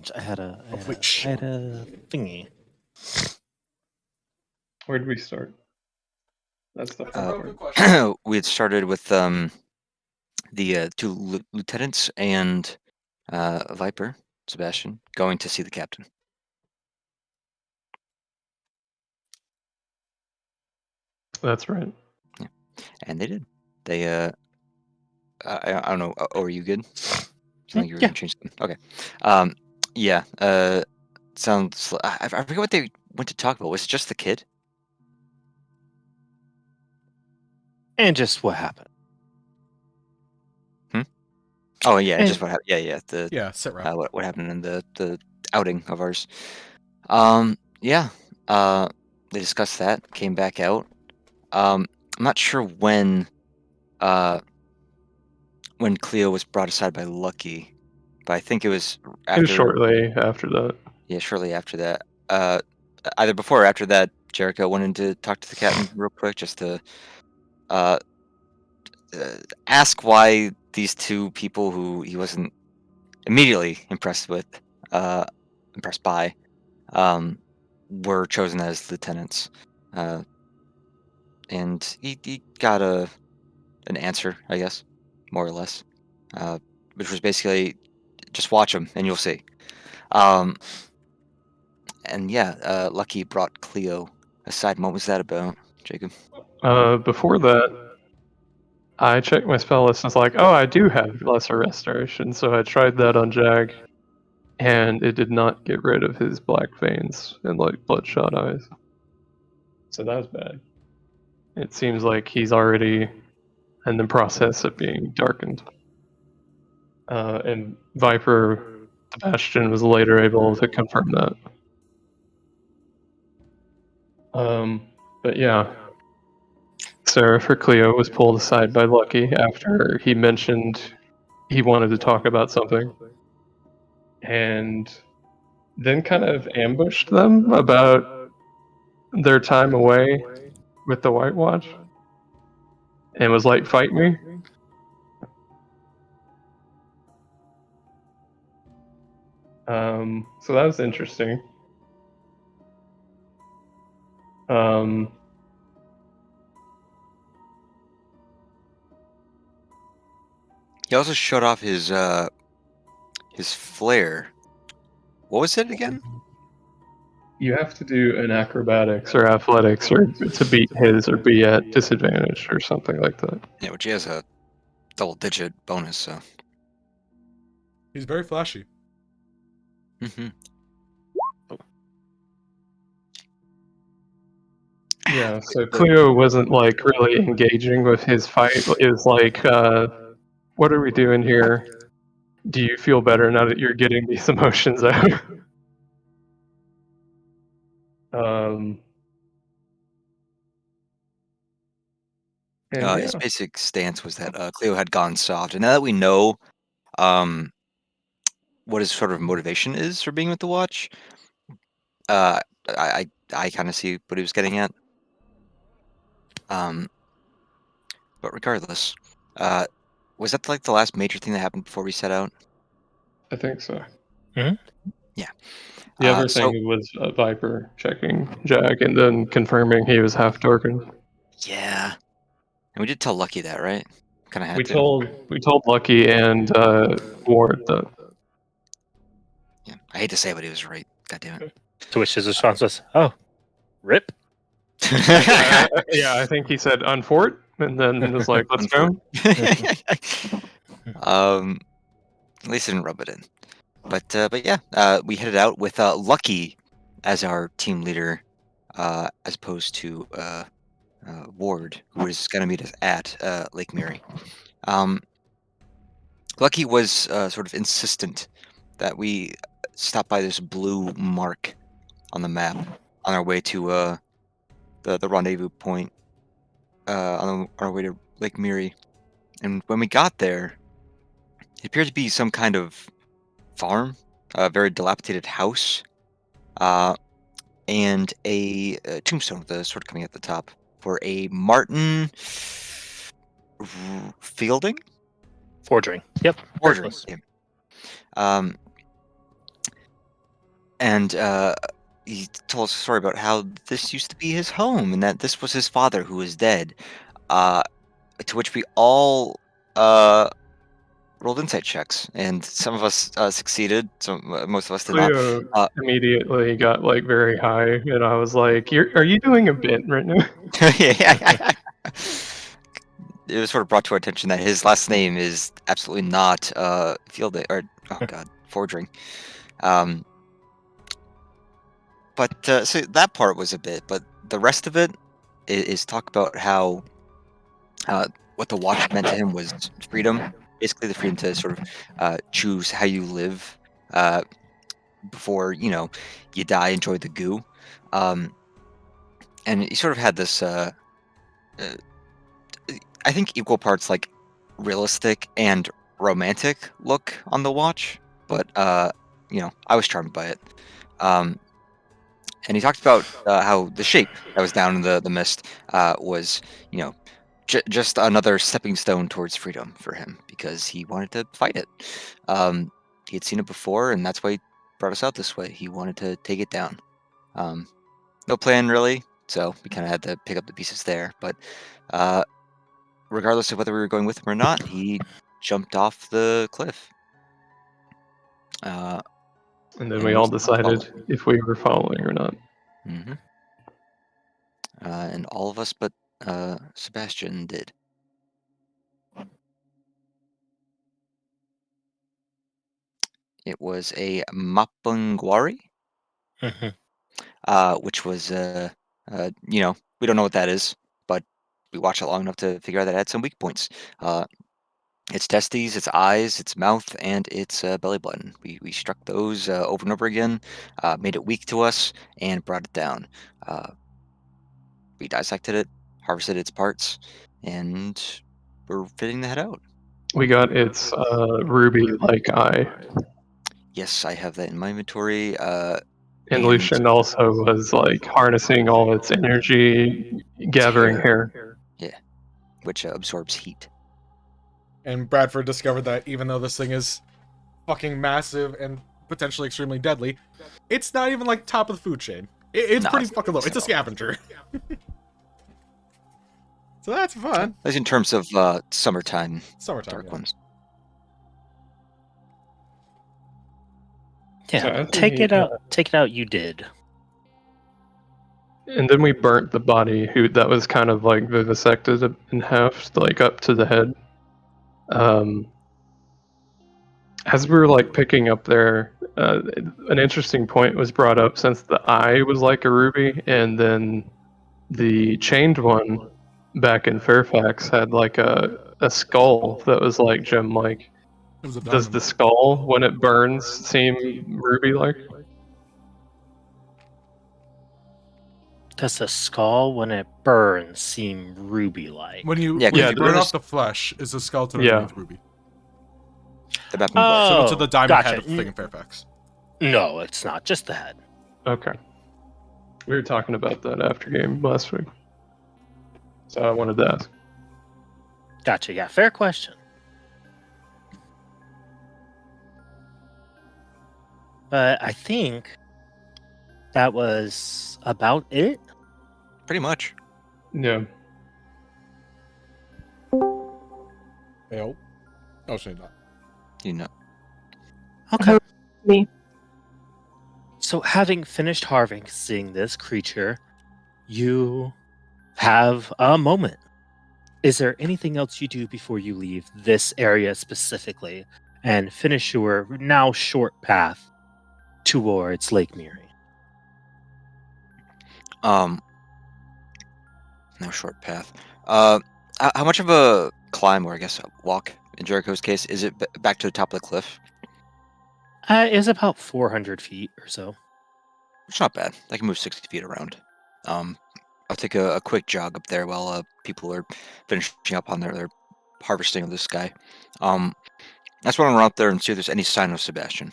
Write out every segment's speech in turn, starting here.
change. I had a thingy. Where did we start? That's the fun part. We had started with the two lieutenants and Viper, Sebastian, going to see the captain. That's right. Yeah. And they did. They I don't know. Oh, are you good? Sound like you were gonna change something. Okay. Yeah. Sounds. I forget what they went to talk about. Was it just the kid? And just what happened. Oh yeah, just what happened. Yeah. Sit rep. What happened in the outing of ours? Yeah. They discussed that. Came back out. I'm not sure when Cleo was brought aside by Lucky, but I think it was after. It was shortly after that. Yeah, shortly after that. Either before or after that, Jericho went in to talk to the captain real quick, just to ask why these two people who he wasn't immediately impressed by, were chosen as lieutenants. And he got an answer, I guess, more or less, which was basically just watch them and you'll see. And yeah, Lucky brought Cleo aside. What was that about, Jacob? Before that, I checked my spell list and was like, oh, I do have Lesser Restoration, so I tried that on Jag, and it did not get rid of his black veins and like bloodshot eyes. So that was bad. It seems like he's already in the process of being darkened. And Viper Sebastian was later able to confirm that. But yeah, Sarah for Cleo was pulled aside by Lucky after he mentioned he wanted to talk about something, and then kind of ambushed them about their time away with the White Watch, and was like, "Fight me." So that was interesting. He also shut off his flare. What was it again? You have to do an acrobatics or athletics or to beat his or be at disadvantage or something like that. Yeah, which he has a double-digit bonus, so. He's very flashy. Mm-hmm. Yeah, so Cleo wasn't like really engaging with his fight. It was like, what are we doing here? Do you feel better now that you're getting these emotions out? His basic stance was that Cleo had gone soft, and now that we know what his sort of motivation is for being with the Watch, I kind of see what he was getting at. But regardless, was that like the last major thing that happened before we set out? I think so. Mm-hmm. Yeah. The other thing was Viper checking Jack and then confirming he was half darkened. Yeah, and we did tell Lucky that, right? Kind of had We told Lucky and Ward that. Yeah, I hate to say it, but he was right. God damn it. To which his response was, "Oh, rip." Yeah, I think he said unfort, and then was like, "Let's go." At least I didn't rub it in. But yeah, we headed out with Lucky as our team leader, as opposed to Ward, who is going to meet us at Lake Mary. Lucky was sort of insistent that we stop by this blue mark on the map on our way to the rendezvous point on our way to Lake Mary. And when we got there, it appeared to be some kind of farm, a very dilapidated house, and a tombstone with a sword coming at the top for a Martin Fielding? Forging. Yep. Forgery. Yeah. and he told us a story about how this used to be his home and that this was his father who was dead. Uh, to which we all rolled insight checks, and some of us succeeded. Most of us did not. Cleo immediately got like very high, and I was like, are you doing a bit right now?" Yeah. It was sort of brought to our attention that his last name is absolutely not Fielding or Fordring. But so that part was a bit, but the rest of it is talk about how what the watch meant to him was freedom, basically the freedom to sort of choose how you live before you die. Enjoy the goo, and he sort of had this. I think equal parts like realistic and romantic look on the watch, but I was charmed by it. Um, and he talked about how the shape that was down in the mist was, just another stepping stone towards freedom for him because he wanted to fight it. He had seen it before, and that's why he brought us out this way. He wanted to take it down. No plan really, so we kind of had to pick up the pieces there. But regardless of whether we were going with him or not, he jumped off the cliff. And then And we we all followed. decided if we were following or not. hmm and all of us but Sebastian did. It was a Mapungwari, which was, we don't know what that is, but we watched it long enough to figure out that it had some weak points. Its testes, its eyes, its mouth, and its belly button. We struck those over and over again, made it weak to us, and brought it down. We dissected it, harvested its parts, and we're fitting the head out. We got its ruby-like eye. Yes, I have that in my inventory. And Lucian also was like harnessing all its energy, gathering hair. Yeah, which absorbs heat. And Bradford discovered that even though this thing is fucking massive and potentially extremely deadly, it's not even like top of the food chain. It's No, pretty it's fucking low. not It's a at all. scavenger. So that's fun. That's in terms of summertime Summertime. dark Yeah. ones. Yeah, So take it out. Take it out. You did. And then we burnt the body that was kind of like vivisected in half, like up to the head. As we were like picking up there, an interesting point was brought up since the eye was like a ruby, and then the chained one back in Fairfax had like a skull that was like gem-like. It was a Does diamond. the skull, when it burns, seem ruby-like? Does the skull, when it burns, seem ruby-like? When you, Yeah, when yeah, you burn off the flesh, is the skeleton Yeah. underneath ruby. The Mapungwari. Similar to the diamond head gotcha. of the thing in Fairfax. No, it's not. Just the head. Okay. We were talking about that after game last week. So I wanted to ask. Gotcha. Yeah, fair question. But I think that was about it. Pretty much. Yeah. Ayo. Oh, shit, not. You know. Okay. Me. So, having finished harvesting this creature, you have a moment. Is there anything else you do before you leave this area specifically and finish your now short path towards Lake Miri? No short path. How much of a climb, or I guess a walk in Jericho's case, is it back to the top of the cliff? It's about 400 feet or so. It's not bad. I can move 60 feet around. I'll take a quick jog up there while people are finishing up on their harvesting of this guy. I just want to run up there and see if there's any sign of Sebastian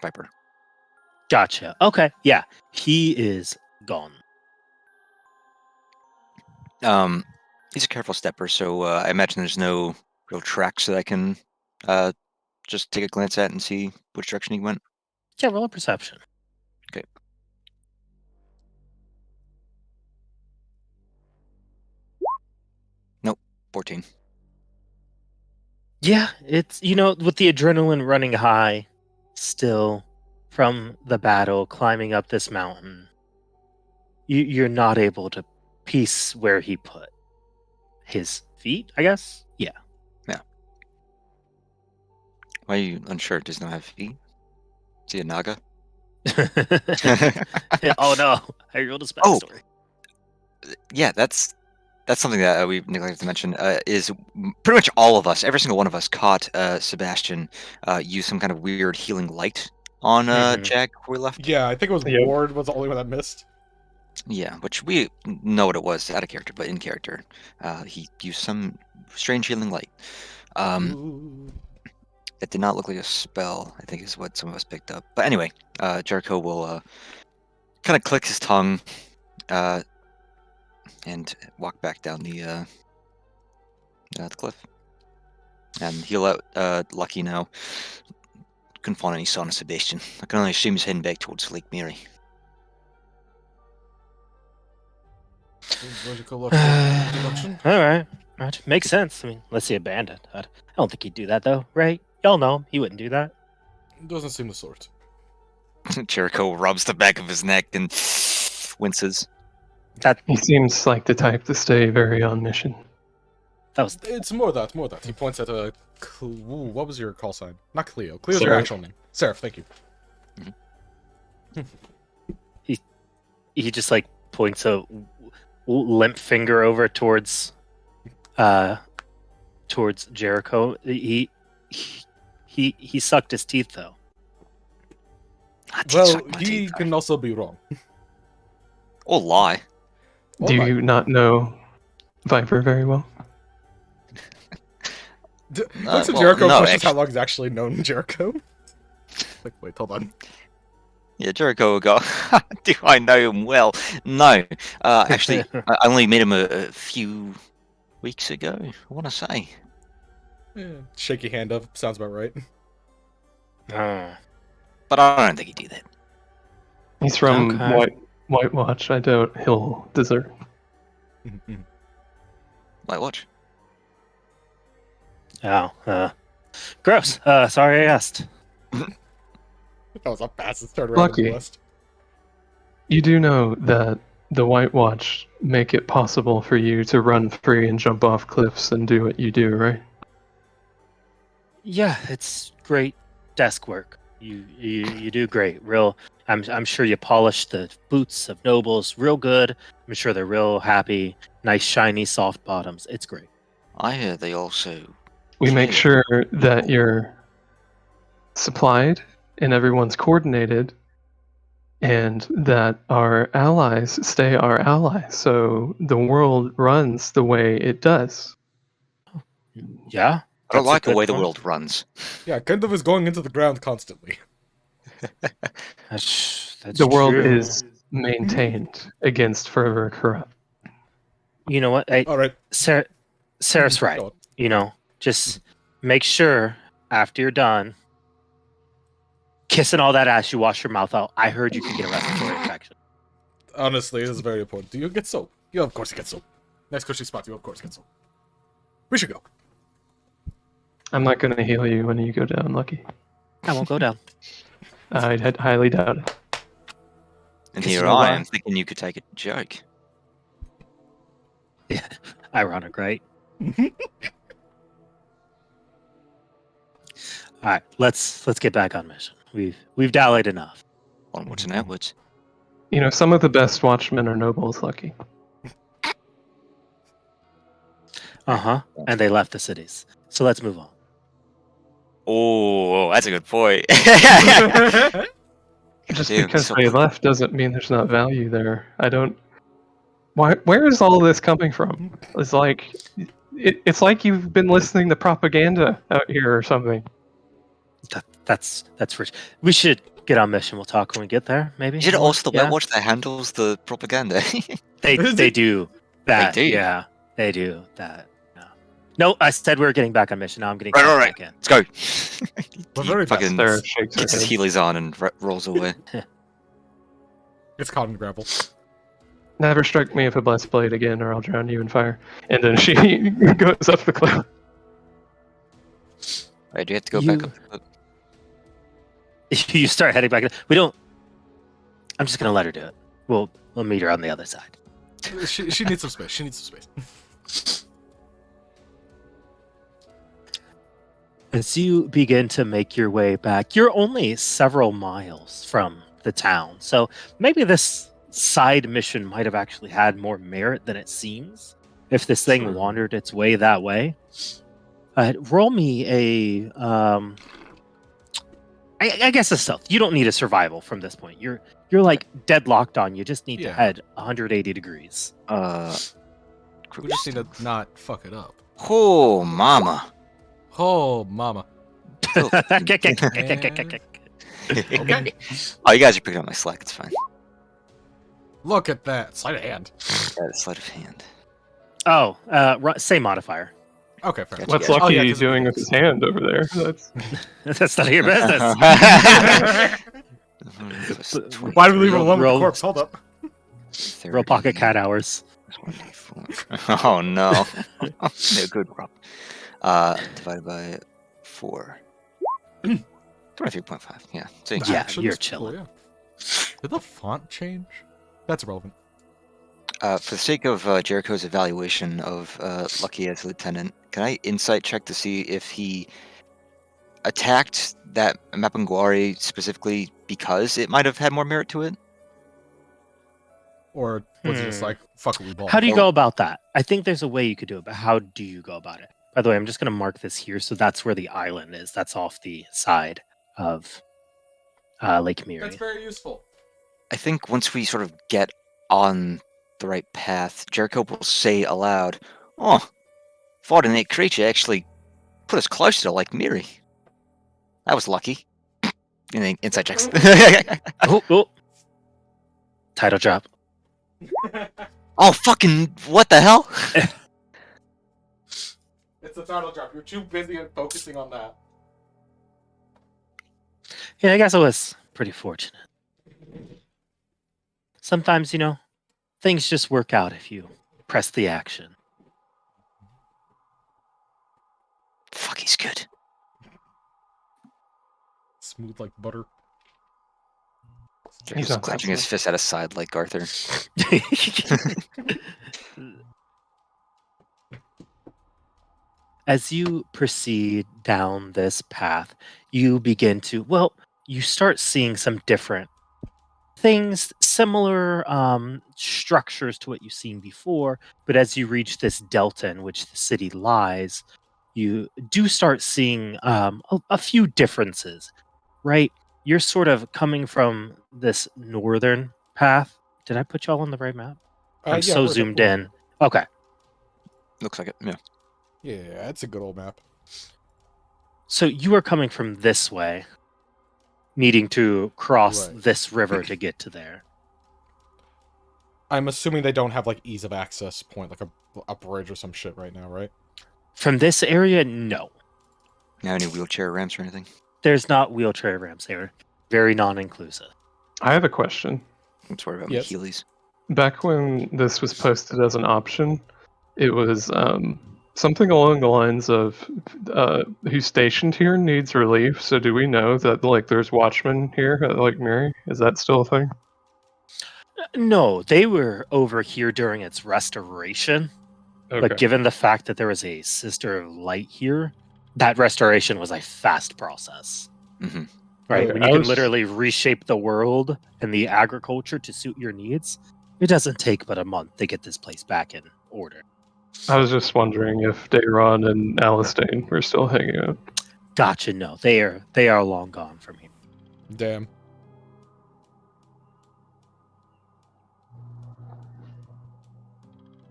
Viper. Gotcha. Okay. Yeah. He is gone. He's a careful stepper, so I imagine there's no real tracks that I can just take a glance at and see which direction he went. Yeah, roll a perception. Okay. Nope. 14. Yeah, it's with the adrenaline running high, still from the battle, climbing up this mountain. You're not able to piece where he put his feet, I guess. Yeah. Why are you unsure? Does not have feet? Is he a Naga? Oh no, I rolled his Oh. backstory. Yeah, that's something that we neglected to mention. Is pretty much all of us, every single one of us, caught Sebastian use some kind of weird healing light on Mhm. Jack before we left. Yeah, I think it was Yep. Ward was the only one that missed. Yeah, which we know what it was out of character, but in character, he used some strange healing light. Ooh. It did not look like a spell, I think is what some of us picked up. But anyway, Jericho will kind of click his tongue and walk back down the cliff. And he'll let Lucky know. Couldn't find any sign of Sebastian. I can only assume he's heading back towards Lake Mary. Logical deduction. All right. Makes sense. I mean, let's see, abandoned. I don't think he'd do that though, right? Y'all know him. He wouldn't do that. Doesn't seem the sort. Jericho rubs the back of his neck and winces. He seems like the type to stay very on mission. That was It's more that. He points at a. What was your call sign? Not Cleo. Cleo's your Seraph. actual name. Seraph, thank you. he just like points a limp finger over towards Jericho. He sucked his teeth though. I did Well, suck my he teeth, can also be wrong. or lie. Do my- you not know Viper very well? Looks at well, Jericho no, questions how actually- long he's actually known Jericho. Like, wait, hold on. Yeah, Jericho will go, do I know him well? No. Actually, I only met him a few weeks ago, I want to say. Shaky hand up. Sounds about right. But I don't think he'd do that. He's from Okay. White Watch. I doubt he'll desert. Like, watch. Oh, gross. Sorry I asked. That was a fastest turnaround of the Lucky. West. You do know that the White Watch make it possible for you to run free and jump off cliffs and do what you do, right? Yeah, it's great desk work. You do great. Real. I'm sure you polish the boots of nobles real good. I'm sure they're real happy. Nice shiny soft bottoms. It's great. I hear they also... We make Yeah. sure that you're supplied and everyone's coordinated and that our allies stay our allies so the world runs the way it does. Yeah. I don't That's a like the good way the point. world runs. Yeah, Gundam is going into the ground constantly. That's The world true. is maintained against further corrupt. You know what? All right. Sarah's right. Go on. Just make sure after you're done kissing all that ass, you wash your mouth out. I heard you can get a respiratory infection. Honestly, this is very important. Do you get soap? You of course get soap. Next cushy spot, you of course get soap. We should go. I'm not going to heal you when you go down, Lucky. I won't go down. I highly doubt it. And 'Cause here you know I why? am thinking you could take a joke. Yeah, ironic, right? All right, let's get back on mission. We've dallied enough. Onwards and outwards. You know, some of the best watchmen are nobles, Lucky. And they left the cities. So let's move on. Oh, that's a good point. Just Damn, because so- they left doesn't mean there's not value there. I don't. Where is all this coming from? It's like, it's like you've been listening to propaganda out here or something. That's rich. We should get on mission. We'll talk when we get there. Maybe. Is it more? also the Yeah. White Watch that handles the propaganda? They do that. do? Yeah, they do that. Yeah. No, I said we were getting back on mission. Now I'm getting Right. back in. Let's go. We're He very fucking Sarah shakes her gets his head. heelys on and rolls away. It's caught in grapple. Never strike me with a blessed blade again, or I'll drown you in fire. And then she goes up the cliff. Right, do you have to go back up the cliff? You start heading back. We don't. I'm just gonna let her do it. We'll meet her on the other side. She needs some space. She needs some space. As you begin to make your way back, you're only several miles from the town. So maybe this side mission might have actually had more merit than it seems if this thing Sure. wandered its way that way. Roll me a I guess a stealth. You don't need a survival from this point. You're like deadlocked on. You just need to Yeah. head 180 degrees. We just need to not fuck it up. Oh, mama. Oh, mama. Okay. Okay. Oh, you guys are picking up my slack. It's fine. Look at that. Sleight of hand. Yeah, the sleight of hand. Oh, same modifier. Okay, fair. Gotcha. What's Yeah. Lucky Oh, yeah, 'cause doing with his hand over there? That's That's none of your business. Why do we leave it alone with Roll- the corpse? Hold up. Real pocket cat hours. 24. Oh no. No good, Rob. Divided by 4. 23.5. Yeah. So The Yeah, action you're is cool, chilling. yeah. Did the font change? That's irrelevant. for the sake of Jericho's evaluation of Lucky as a lieutenant, can I insight check to see if he attacked that Mapinguari specifically because it might have had more merit to it? Or was he just like, fuck it, we ball? How do you Oh. go about that? I think there's a way you could do it, but how do you go about it? By the way, I'm just going to mark this here. So that's where the island is. That's off the side of Lake Miri. That's very useful. I think once we sort of get on the right path, Jericho will say aloud, "Oh, fighting that creature actually put us closer to Lake Miri. That was lucky." And then inside checks. Oh. Title drop. Oh, fucking, what the hell? It's a title drop. You're too busy and focusing on that. Yeah, I guess I was pretty fortunate. Sometimes, things just work out if you press the action. Fuck, he's good. Smooth like butter. Jericho's not clenching his fist at his side like Arthur. As you proceed down this path, you begin to, you start seeing some different things, similar structures to what you've seen before. But as you reach this delta in which the city lies, you do start seeing a few differences, right? You're sort of coming from this northern path. Did I put y'all on the right map? I'm so zoomed in. Okay. Looks like it, yeah. Yeah, it's a good old map. So you are coming from this way, needing to cross Right. this river to get to there. I'm assuming they don't have like ease of access point, like a bridge or some shit right now, right? From this area, no. Now any wheelchair ramps or anything? There's not wheelchair ramps here. Very non-inclusive. I have a question. Let's worry about Yes. my Heelys. Back when this was posted as an option, it was something along the lines of who's stationed here needs relief. So do we know that like there's watchmen here at Lake Mary? Is that still a thing? No, they were over here during its restoration. Okay. But given the fact that there was a Sister of Light here, that restoration was a fast process. Mm-hmm. Right? Okay, When I you can was- literally reshape the world and the agriculture to suit your needs, it doesn't take but a month to get this place back in order. I was just wondering if Dayron and Alistane were still hanging out. Gotcha, no. They are long gone from here. Damn.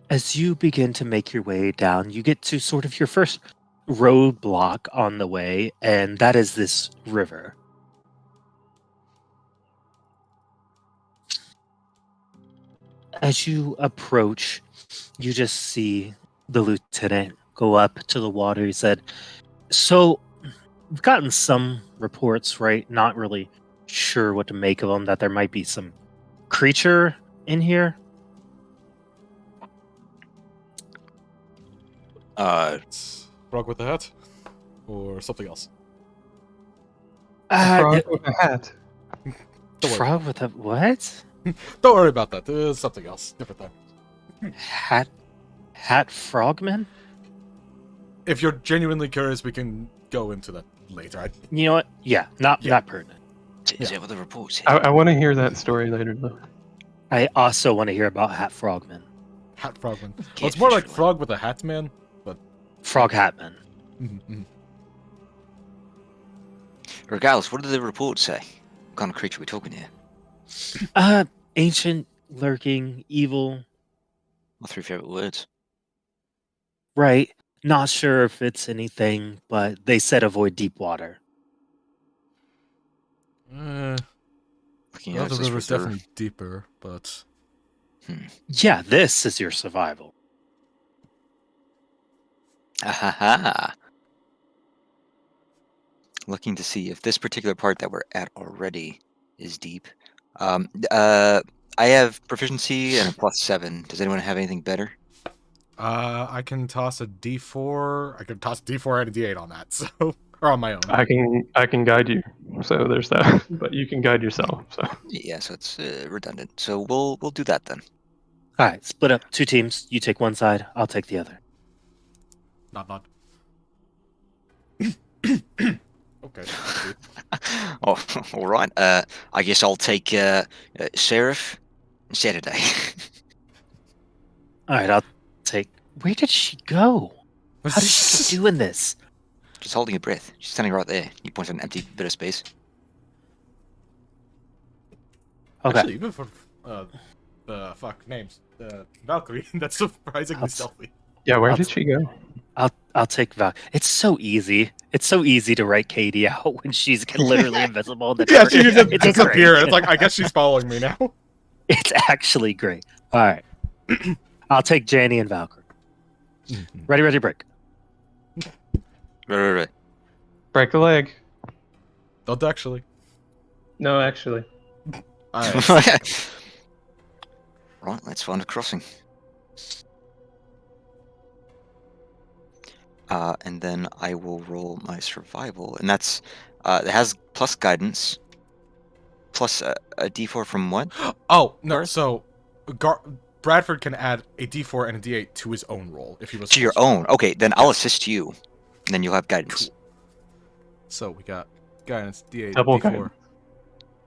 As you begin to make your way down, you get to sort of your first roadblock on the way, and that is this river. As you approach, you just see the lieutenant go up to the water. He said, "So, we've gotten some reports, right? Not really sure what to make of them, that there might be some creature in here? It's frog with a hat, or something else. A frog The with a hat. Don't worry. frog with a what? Don't worry about that. There's something else, different thing. Hat frogman? If you're genuinely curious, we can go into that later. You know what? Yeah, not pertinent. Is that what the report said? I want to hear that story later, though. I also want to hear about hat frogman. Hat frogman. Well, it's more like frog with a hat man. Frog hatman. Mm-hmm. Regardless, what did the report say? What kind of creature are we talking here? Ancient, lurking, evil. My 3 favorite words. Right. Not sure if it's anything, but they said avoid deep water. Looking Well, at the this river's reserve. definitely deeper, but Yeah, this is your survival. Ahaha. Looking to see if this particular part that we're at already is deep. I have proficiency and a +7. Does anyone have anything better? I can toss a D4. I can toss a D4 and a D8 on that, so or on my own. I can guide you, so there's that. But you can guide yourself. So Yeah, so it's redundant. So we'll do that then. All right, split up 2 teams. You take one side, I'll take the other. Not. Okay. Oh, all right. I guess I'll take Seraph and Saturday. All right, I'll take. Where did she go? How did she keep doing this? Just holding your breath. She's standing right there. You point at an empty bit of space. Okay. Actually, even for the names, the Valkyrie, that's surprisingly stealthy. yeah, where I'll did she go? I'll take Val. It's so easy. It's so easy to write Katie out when she's literally invisible. Yeah, she can just It's disappear. great. It's like I guess she's following me now. It's actually great. All right. I'll take Janny and Valkyrie. Ready, break. Right. Break a leg. Don't actually. No, actually. Alright. Right, let's find a crossing. And then I will roll my survival, and that's it has plus guidance, plus a D4 from what? Oh no! So, Bradford can add a D4 and a D8 to his own roll if he was To your own. Okay, then I'll assist you, and then you'll have guidance. Cool. So we got guidance D8, Double D4. guidance.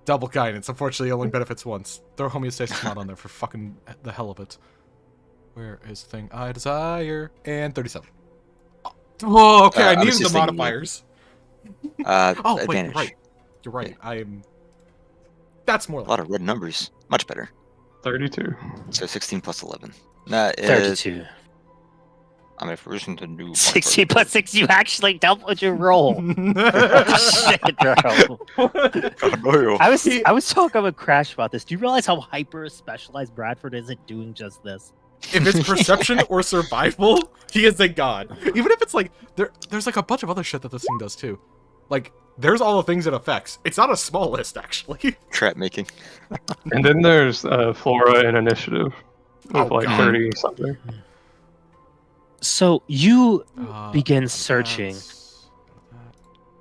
Double guidance. Unfortunately, only benefits once. Throw homeostasis mod on there for fucking the hell of it. Where is the thing I desire? And 37. Whoa, okay, I I'm needed the assisting you. modifiers. Oh, Wait, advantage. you're right. You're right. I'm. That's more A like lot of red numbers. Much better. 32. So 16 plus 11. That is. 32. I'm a person to do. 60 plus 6, you actually doubled your roll. Shit, bro. I was talking with Crash about this. Do you realize how hyper specialized Bradford is at doing just this? If it's perception or survival, he is a god. Even if it's like there's like a bunch of other shit that this thing does too. Like there's all the things it affects. It's not a small list actually. Trap making. And then there's Flora and Initiative with Oh, like God. 30 something. So you begin searching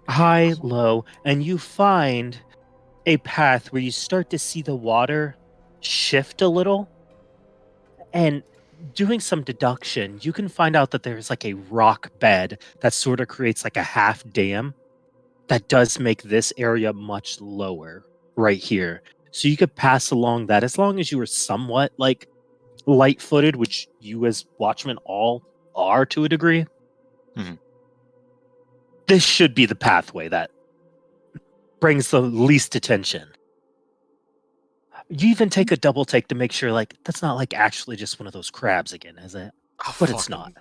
high, low, and you find a path where you start to see the water shift a little. And doing some deduction, you can find out that there's like a rock bed that sort of creates like a half dam that does make this area much lower right here. So you could pass along that as long as you were somewhat like light-footed, which you as watchmen all are to a degree. Mhm. This should be the pathway that brings the least attention. You even take a double take to make sure, like, that's not like actually just one of those crabs again, is it? Oh, But it's not.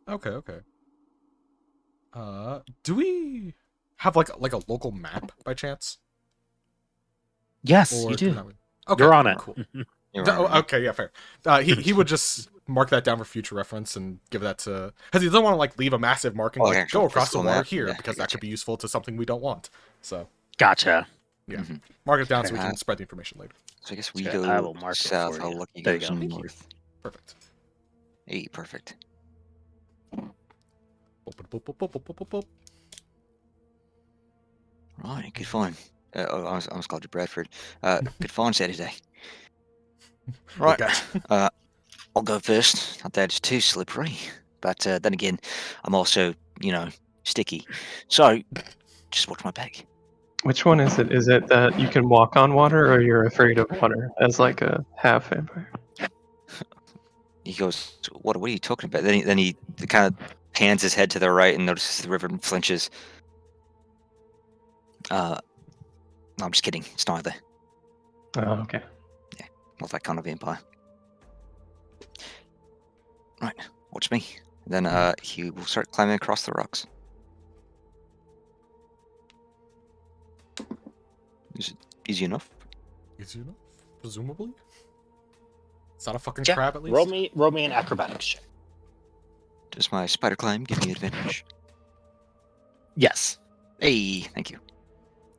Okay. Do we have like a local map by chance? Yes, Or you do we do. not? Okay, You're on it. Cool. You're right. Okay, yeah, fair. He would just mark that down for future reference and give that to because he doesn't want to like leave a massive marking Oh, like actual go across the physical water map? here Yeah, I because that gotcha. could be useful to something we don't want. So Gotcha. Yeah. Mhm. Mark it down so we Okay. can spread the information later. So I guess we Sure, I go will mark it south for while you. Lucky There you goes go. Thank you. north. Perfect. Hey, perfect. Boop, boop, boop, boop, boop, boop, boop, boop. Right, good find. I almost called you Bradford. Good find Saturday. Right. catch. I'll go first. Not that it's too slippery, but then again, I'm also, sticky. So just watch my back. Which one is it? Is it that you can walk on water, or you're afraid of water as like a half vampire? He goes, "What are you talking about?" Then he kind of pans his head to the right and notices the river and flinches. No, I'm just kidding. It's neither. Oh, okay. Not that kind of vampire. Right, watch me. Then he will start climbing across the rocks. Is it easy enough? Easy enough, presumably. It's not a fucking Yeah, crab, at least. roll me an acrobatics check. Does my spider climb give me advantage? Yes. Hey, thank you.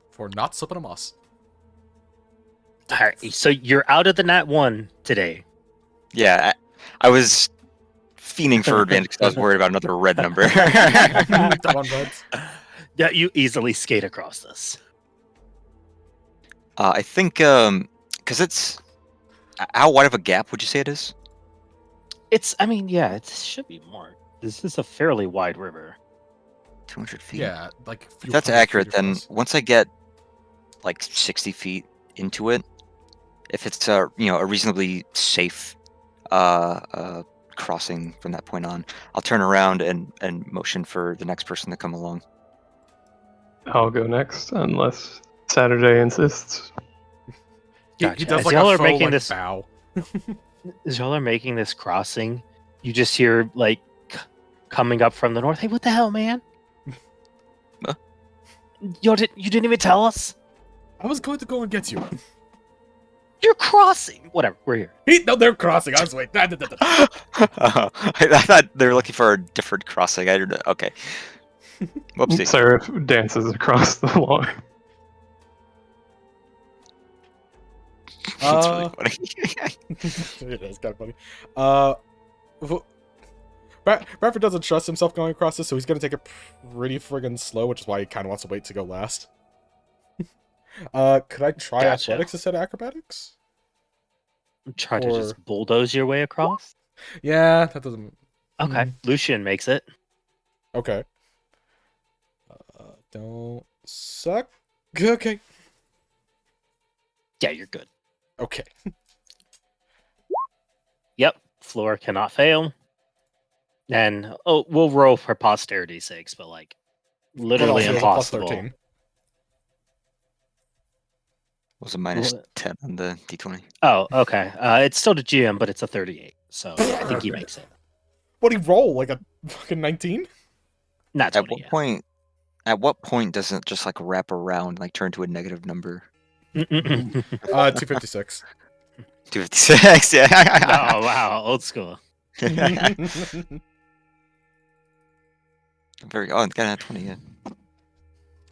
For not slipping a moss. All right. So you're out of the nat 1 today. Yeah, I was fiending for advantage because I was worried about another red number. Come on, buds. Yeah, you easily skate across this. I think because it's how wide of a gap would you say it is? It should be more. This is a fairly wide river. 200 feet. Yeah, like. If that's accurate, then once I get like 60 feet into it, if it's a reasonably safe crossing from that point on, I'll turn around and motion for the next person to come along. I'll go next unless Saturday insists. He Gotcha. does As like y'all a are faux making like this- bow. As y'all are making this crossing, you just hear like coming up from the north. Hey, what the hell, man? Huh? You didn't even tell us. I was going to go and get you. You're crossing. Whatever. We're here. No, they're crossing. I was waiting. I thought they were looking for a different crossing. I didn't. Okay. Whoopsie. Seraph dances across the line. That's really funny. It is kind of funny. Bradford doesn't trust himself going across this, so he's gonna take it pretty friggin' slow, which is why he kind of wants to wait to go last. Could I try Gotcha. athletics instead of acrobatics? Try to Or- just bulldoze your way across. Yeah, that doesn't. Okay. Lucian makes it. Okay. Don't suck. Okay. Yeah, you're good. Okay. Yep. Floor cannot fail. And we'll roll for posterity's sakes, but like literally But also there's a plus impossible. 13. Was a minus What? 10 on the d20. Oh, okay. It's still the GM, but it's a 38. So yeah, I think he Okay. makes it. What'd he roll? Like a fucking 19? Not At 20 what yet. point? At what point does it just like wrap around, like turn to a negative number? 256. 256. Yeah. Oh wow, old school. Very. Oh, got a 20. Yeah.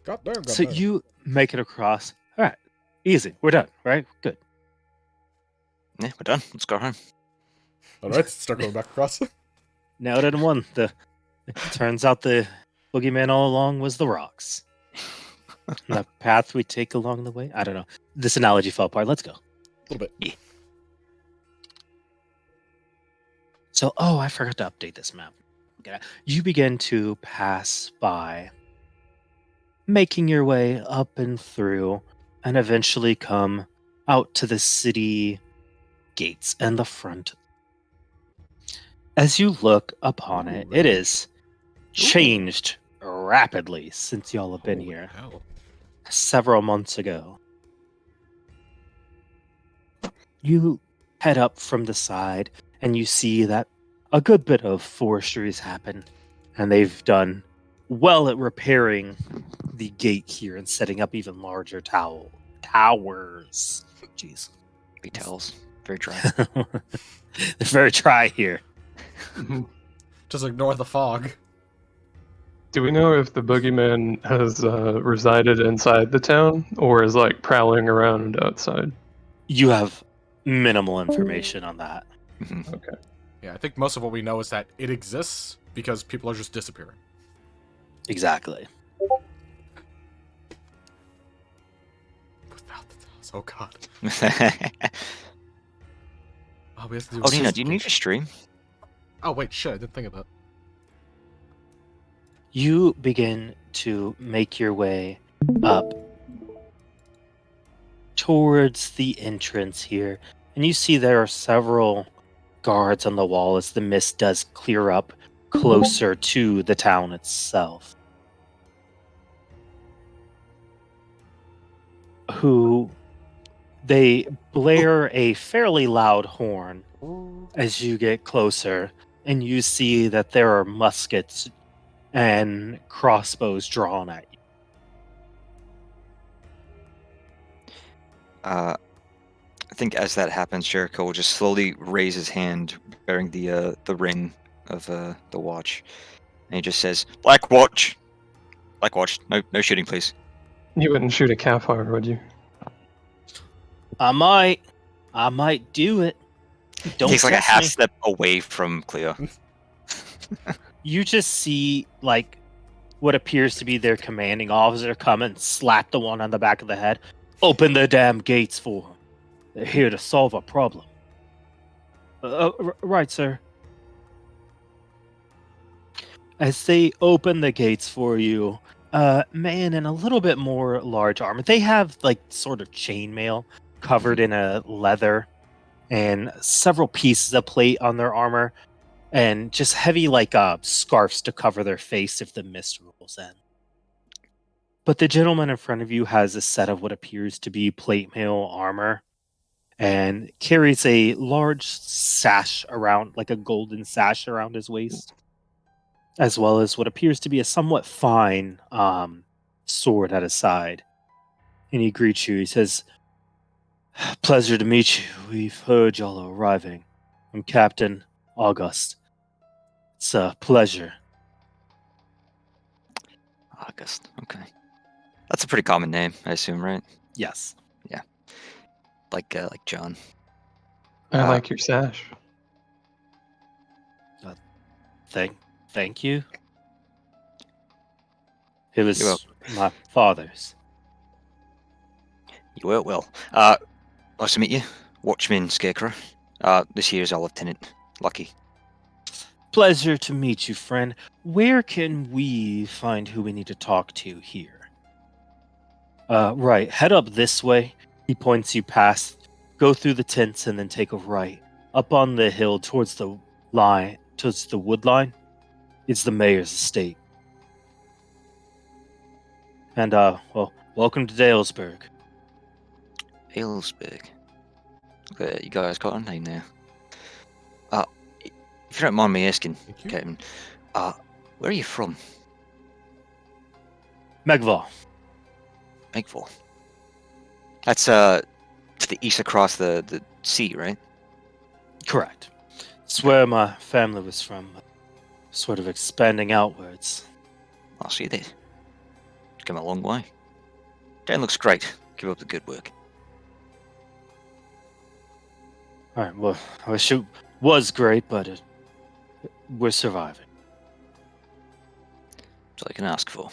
God So damn. you make it across. All right, easy. We're done. Right? Good. Yeah, we're done. Let's go home. Alright, start going back across. Now it one. It turns out the boogeyman all along was the rocks. And the path we take along the way. I don't know. This analogy fell apart. Let's go. A little bit. So, I forgot to update this map. Okay. You begin to pass by, making your way up and through, and eventually come out to the city gates and the front. As you look upon it, it is changed rapidly since y'all have been Holy here hell. several months ago. You head up from the side and you see that a good bit of forestry has happened, and they've done well at repairing the gate here and setting up even larger towers. Jeez. Big towels. Very dry. They're very dry here. Just ignore the fog. Do we know if the boogeyman has resided inside the town or is like prowling around outside? You have minimal information on that. Mhm. Okay. Yeah, I think most of what we know is that it exists because people are just disappearing. Exactly. Without the house. Oh god. Oh, we have to do. Oh, Nina, do you need a stream? Oh wait, shit! I didn't think of that. You begin to make your way up towards the entrance here, and you see there are several guards on the wall as the mist does clear up closer to the town itself. Who they blare a fairly loud horn as you get closer, and you see that there are muskets and crossbows drawn at you. I think as that happens, Jericho will just slowly raise his hand, bearing the ring of the watch, and he just says, "Black watch, black watch. No shooting, please." You wouldn't shoot a campfire, would you? I might do it. He Don't takes like a test half me. step away from Cleo. You just see like what appears to be their commanding officer come and slap the one on the back of the head. Open the damn gates for them. They're here to solve a problem. Right, sir. As they open the gates for you, man in a little bit more large armor. They have like sort of chainmail covered in a leather and several pieces of plate on their armor and just heavy like scarves to cover their face if the mist rolls in. But the gentleman in front of you has a set of what appears to be plate mail armor and carries a large sash around, like a golden sash around his waist, as well as what appears to be a somewhat fine sword at his side. And he greets you. He says, "Pleasure to meet you. We've heard y'all are arriving. I'm Captain August. It's a pleasure." August. Okay, that's a pretty common name, I assume, right? Yes. Like John. I Uh, like your sash. Thank you. It You're was welcome. my father's. You work well. Nice to meet you, Watchman Scarecrow. This here is our Lieutenant, Lucky. Pleasure to meet you, friend. Where can we find who we need to talk to here? Right. Head up this way. He points you past. Go through the tents and then take a right. Up on the hill towards the wood line, it's the mayor's estate. And, well, welcome to Dalesburg. Aylesburg. Okay, you guys got a name there. If you don't mind me asking, Thank you. Captain, where are you from? Megval. Makeville. That's to the east across the sea, right? Correct. It's where my family was from. Sort of expanding outwards. I'll see you there. Come a long way. Dan looks great. Keep up the good work. Alright, well, I wish it was great, but we're surviving. That's all I can ask for.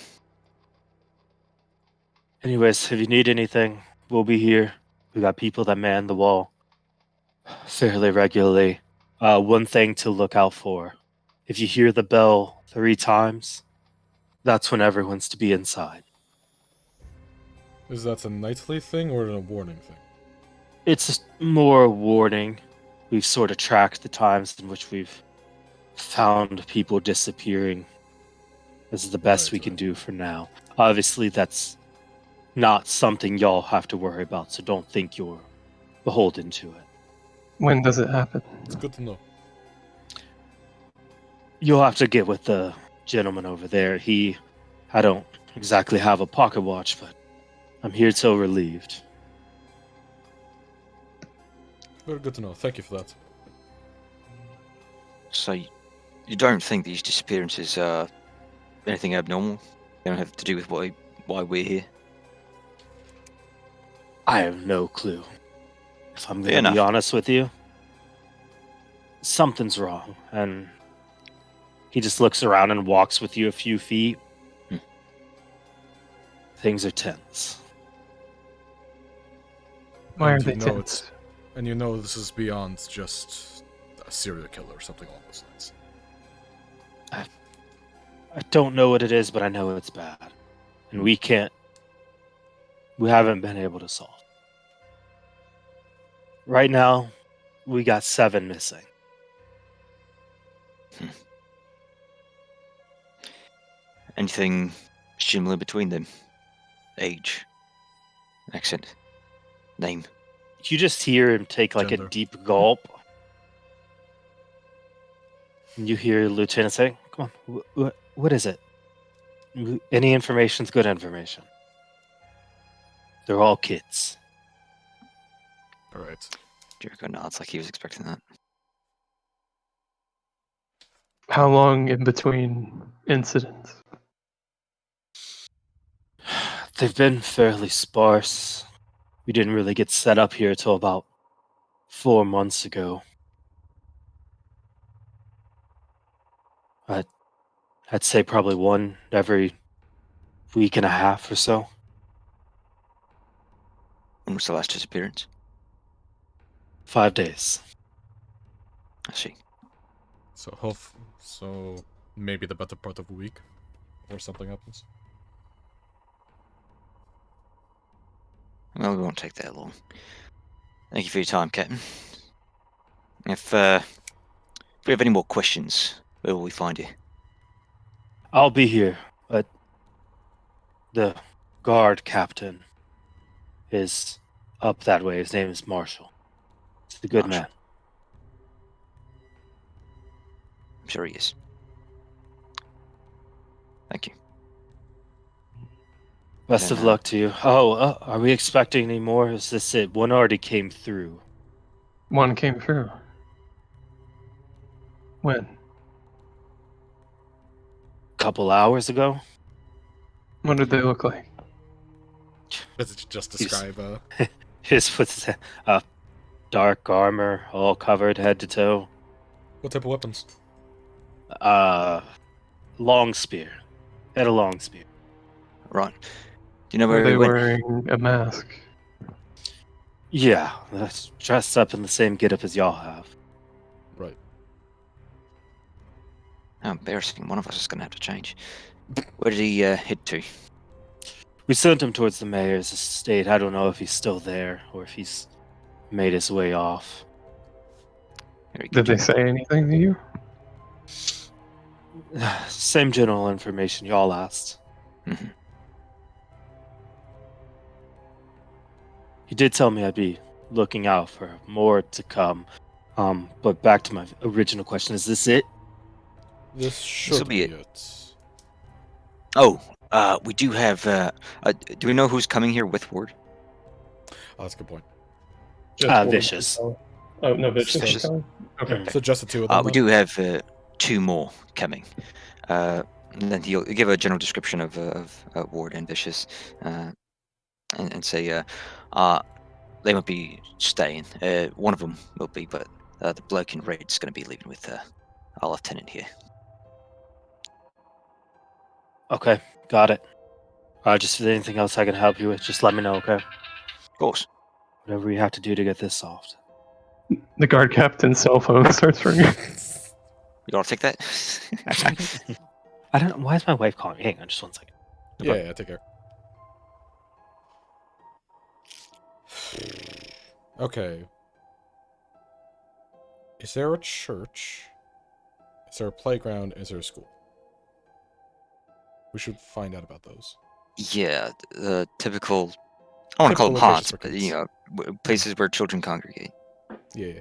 Anyways, if you need anything, we'll be here. We got people that man the wall fairly regularly. One thing to look out for. If you hear the bell 3 times, that's when everyone's to be inside. Is that a nightly thing or a warning thing? It's more a warning. We've sort of tracked the times in which we've found people disappearing. This is the best we can do for now. Obviously, that's not something y'all have to worry about, so don't think you're beholden to it. When does it happen? It's good to know. You'll have to get with the gentleman over there. I don't exactly have a pocket watch, but I'm here till relieved. Very good to know. Thank you for that. So you don't think these disappearances are Anything abnormal? They don't have to do with why we're here. I have no clue. If I'm Fair going to be enough. honest with you, something's wrong. And he just looks around and walks with you a few feet. Hmm. Things are tense. Why are And they you know tense? And you know this is beyond just a serial killer or something along those lines. I don't know what it is, but I know it's bad. And we haven't been able to solve. Right now, we got 7 missing. Anything similar between them? Age, accent, name. You just hear him take like Gender. a deep gulp. And you hear Lieutenant say, "Come on, what is it? Any information's good information. They're all kids." All right. Jericho nods like he was expecting that. How long in between incidents? They've been fairly sparse. We didn't really get set up here till about 4 months ago. I'd say probably one every week and a half or so. When was the last disappearance? 5 days. I see. So maybe the better part of a week, or something happens. Well, we won't take that long. Thank you for your time, Captain. If we have any more questions, where will we find you? I'll be here, but the guard captain is up that way. His name is Marshall. He's a good Marshall. man. I'm sure he is. Thank you. Best Then, of luck to you. Oh, are we expecting any more? Is this it? One already came through. One came through. When? A couple hours ago. What did they look like? Does it just He's- describe His puts dark armor, all covered head to toe. what type of weapons? Long spear. Had a long spear. right. Do you know Were where they he went? wearing a mask? Yeah, that's dressed up in the same getup as y'all have. Right. How embarrassing. One of us is going to have to change. Where did he head to? We sent him towards the mayor's estate. I don't know if he's still there or if he's made his way off. Very Did good. they say anything to you? Same general information y'all asked. Mhm. He did tell me I'd be looking out for more to come. But back to my original question: is this it? This should be be it. it. Oh, we do have. Do we know who's coming here with Ward? Oh, that's a good point. Vicious. Oh no, Vicious. Vicious. is coming? Okay. Mm. So just the two of them. We then? do have 2 more coming. And then he'll give a general description of Ward and Vicious, and say, they won't be staying. One of them will be, but the bloke in red's going to be leaving with our lieutenant here. Okay, got it. Just if there's anything else I can help you with, just let me know, okay? Of course. Whatever you have to do to get this solved. The guard captain's cell phone starts ringing. You want to take that? I don't know. Why is my wife calling me? Hang on, just 1 second. Yeah, take care. Okay. Is there a church? Is there a playground? Is there a school? We should find out about those. Yeah, the typical. I want to call them Typical haunts, locations for but kids. places where children congregate. Yeah.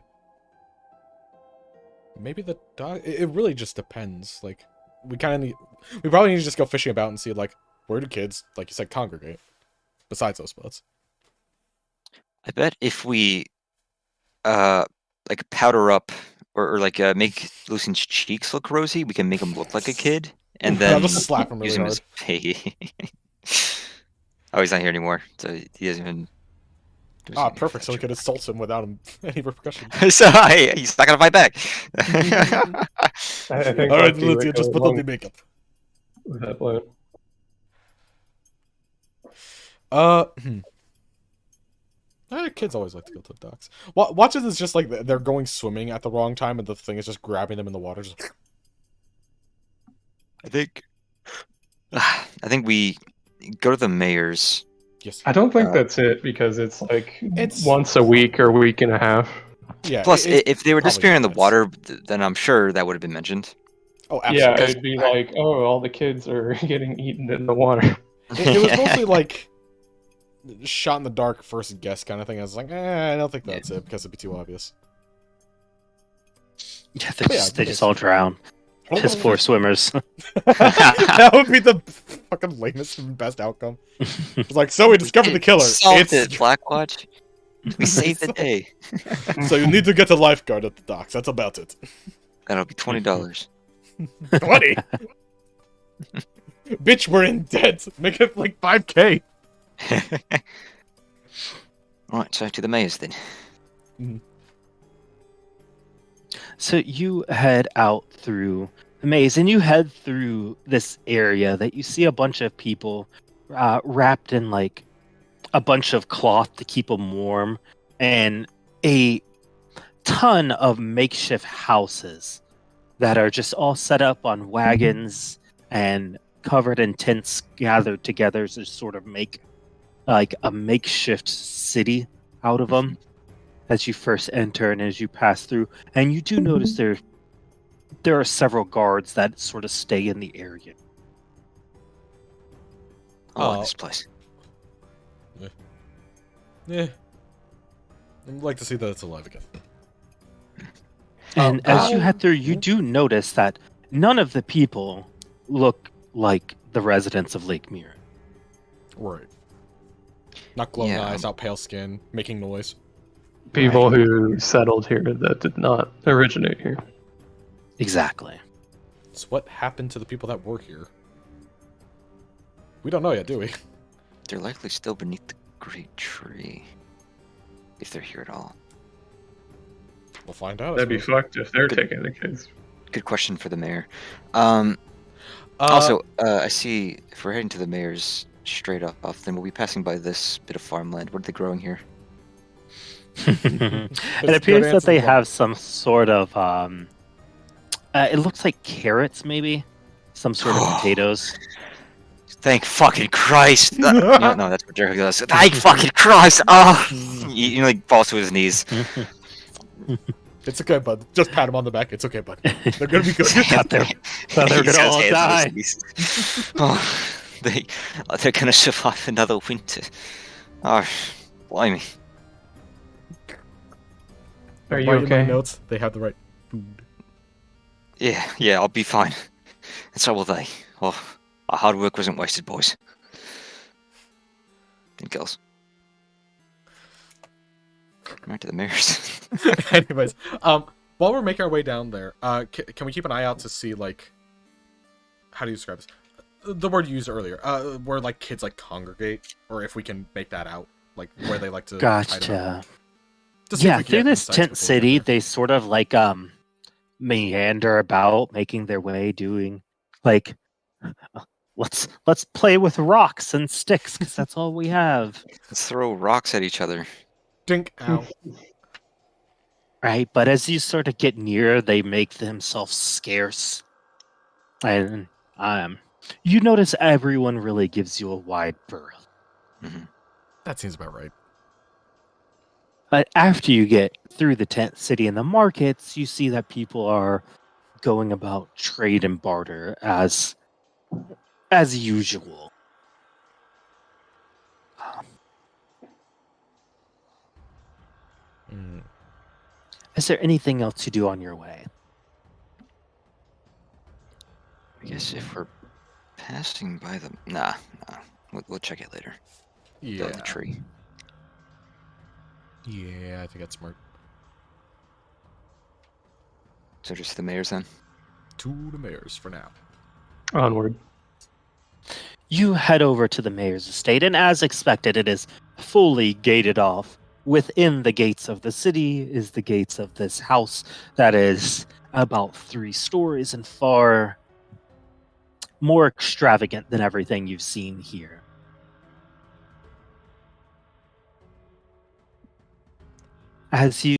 Maybe the dog. It really just depends. Like, we kind of need. We probably need to just go fishing about and see, like, where do kids, like you said, congregate? Besides those spots. I bet if we, like powder up or like make Lucian's cheeks look rosy, we can make him look like a kid, And then I'll just slap him really use him hard. as bait. Oh, he's not here anymore, so he doesn't even. do Ah, anything for perfect. that So we shit. could assault him without any repercussions. So he's not gonna fight back. I think All right, Lucky let's would just go put on the along makeup. with that plan. Kids always like to go to the docks. Watch it as just like they're going swimming at the wrong time, and the thing is just grabbing them in the water. Just... I think we go to the mayor's. Yes. I don't think Uh, that's it because it's like It's- once a week or week and a half. Yeah. Plus, if they were probably disappearing in the minutes. water, then I'm sure that would have been mentioned. Oh, Yeah, absolutely. it'd be like, oh, all the kids are getting eaten in the water. It was mostly like shot in the dark first guess kind of thing. I was like, I don't think that's it because it'd be too obvious. Yeah, yeah, they just all drown. Piss poor swimmers. That would be the fucking lamest and best outcome. It's like, so we discovered the killer. Solved it, Blackwatch. We saved the day. So you need to get a lifeguard at the docks. That's about it. That'll be $20. 20. Bitch, we're in debt. Make it like 5K. Alright, so to the mayor's then. So you head out through the maze, and you head through this area that you see a bunch of people wrapped in like a bunch of cloth to keep them warm, and a ton of makeshift houses that are just all set up on wagons and covered in tents gathered together to sort of make like a makeshift city out of them as you first enter and as you pass through. And you do notice there are several guards that sort of stay in the area. I like this place. Yeah. I'd like to see that it's alive again. And as you head through, you do notice that none of the people look like the residents of Lake Mirror. Right. Not glowing Yeah. eyes, not pale skin, making noise. People who settled here that did not originate here. Exactly. So what happened to the people that were here? We don't know yet, do we? They're likely still beneath the great tree. If they're here at all. We'll find out. I That'd be suppose. fucked if they're taking the kids. Good question for the mayor. Also, I see if we're heading to the mayor's straight up, then we'll be passing by this bit of farmland. What are they growing here? It good appears that answer they as well. have some sort of it looks like carrots, maybe some sort of potatoes. Thank fucking Christ! No, that's what Jericho does. Thank fucking Christ! Oh, he like falls to his knees. It's okay, bud. Just pat him on the back. It's okay, bud. They're gonna be good. Thought they're He's gonna got all his hands on die. his knees. Oh, they're gonna survive another winter. Oh, blimey. Are you Write in my okay? notes. They have the right food. Yeah, I'll be fine. And so will they. Oh, our hard work wasn't wasted, boys. And girls. Right to the mirrors. Anyways, while we're making our way down there, can we keep an eye out to see like, how do you describe this? The word you used earlier, where like kids like congregate, or if we can make that out, like where they like to. hide out. Gotcha. To see if Yeah, we can through get this insights tent before we get city, there. they sort of like meander about, making their way, doing like let's play with rocks and sticks because that's all we have, Let's throw rocks at each other. Dink, ow. right? But as you sort of get near, they make themselves scarce, and you notice everyone really gives you a wide berth. That seems about right. But after you get through the tent city and the markets, you see that people are going about trade and barter as usual. Is there anything else you do on your way? I guess if we're passing by them, nah. We'll check it later. Yeah. The tree. Yeah, I think that's smart. So just the mayor's then. To the mayor's for now. Onward. You head over to the mayor's estate, and as expected, it is fully gated off. Within the gates of the city is the gates of this house that is about 3 stories and far more extravagant than everything you've seen here. As you